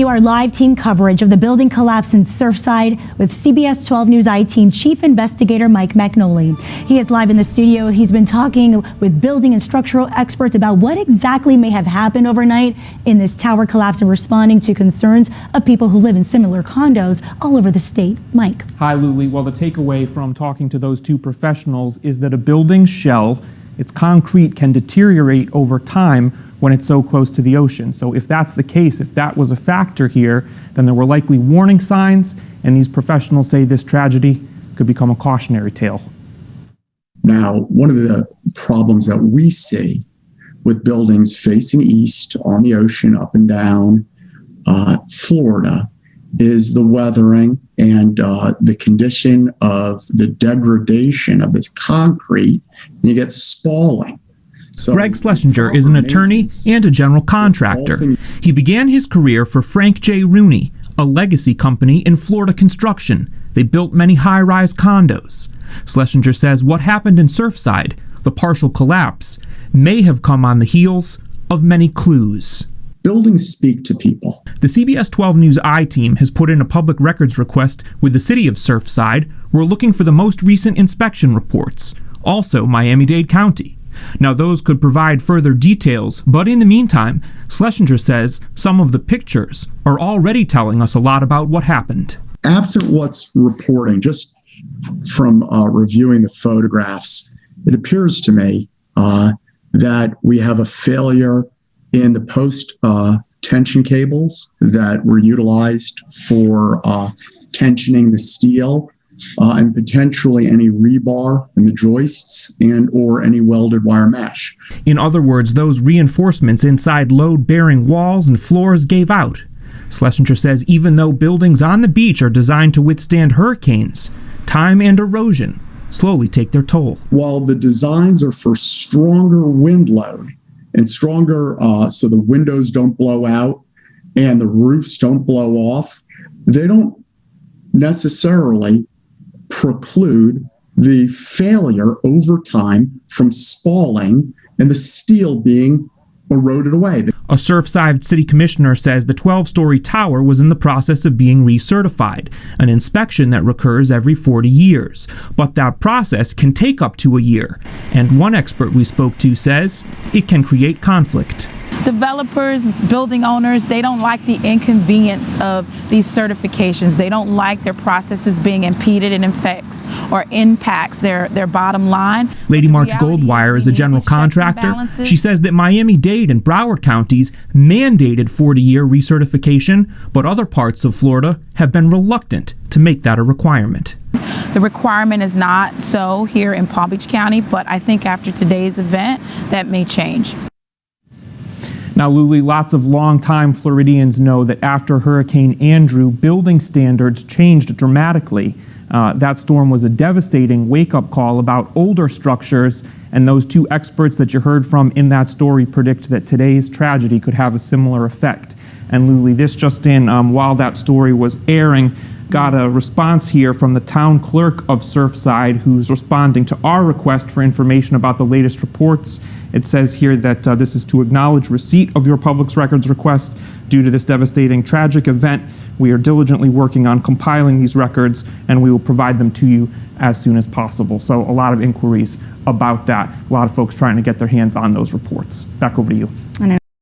Our live team coverage of the building collapse in Surfside with CBS12 News I-Team Chief Investigator Mike Magnoli. He is live in the studio. He's been talking with building and structural experts about what exactly may have happened overnight in this tower collapse and responding to concerns of people who live in similar condos all over the state. Mike. Hi, Luli. Well, the takeaway from talking to those two professionals is that a building's shell, its concrete, can deteriorate over time when it's so close to the ocean. So if that's the case, if that was a factor here, then there were likely warning signs, and these professionals say this tragedy could become a cautionary tale. Now, one of the problems that we see with buildings facing east on the ocean up and down Florida is the weathering and the condition of the degradation of this concrete, and you get spalling. So Gregg Schlesinger is an attorney and a general contractor. He began his career for Frank J Rooney, a legacy company in Florida construction. They built many high-rise condos. Schlesinger says what happened in Surfside, the partial collapse, may have come on the heels of many clues. Buildings speak to people. The CBS12 News I-Team has put in a public records request with the city of Surfside. We're looking for the most recent inspection reports. Also, Miami-Dade County. Now, those could provide further details, but in the meantime, Schlesinger says some of the pictures are already telling us a lot about what happened. Absent what's reporting, just from reviewing the photographs, it appears to me that we have a failure in the post-tension cables that were utilized for tensioning the steel, and potentially any rebar in the joists and or any welded wire mesh. In other words, those reinforcements inside load-bearing walls and floors gave out. Schlesinger says even though buildings on the beach are designed to withstand hurricanes, time and erosion slowly take their toll. While the designs are for stronger wind load and stronger so the windows don't blow out and the roofs don't blow off, they don't necessarily preclude the failure over time from spalling and the steel being eroded away. A Surfside city commissioner says the 12-story tower was in the process of being recertified, an inspection that recurs every 40 years. But that process can take up to a year, and one expert we spoke to says it can create conflict. Developers, building owners, they don't like the inconvenience of these certifications. They don't like their processes being impeded and impacts their bottom line. Lady March Goldwire is a general contractor. She says that Miami-Dade and Broward counties mandated 40-year recertification, but other parts of Florida have been reluctant to make that a requirement. The requirement is not so here in Palm Beach County, but I think after today's event, that may change. Now, Luli, lots of longtime Floridians know that after Hurricane Andrew, building standards changed dramatically. That storm was a devastating wake-up call about older structures, and those two experts that you heard from in that story predict that today's tragedy could have a similar effect. And Luli, this just in, while that story was airing, got a response here from the town clerk of Surfside, who's responding to our request for information about the latest reports. It says here that this is to acknowledge receipt of your public records request due to this devastating tragic event. We are diligently working on compiling these records, and we will provide them to you as soon as possible. So a lot of inquiries about that. A lot of folks trying to get their hands on those reports. Back over to you.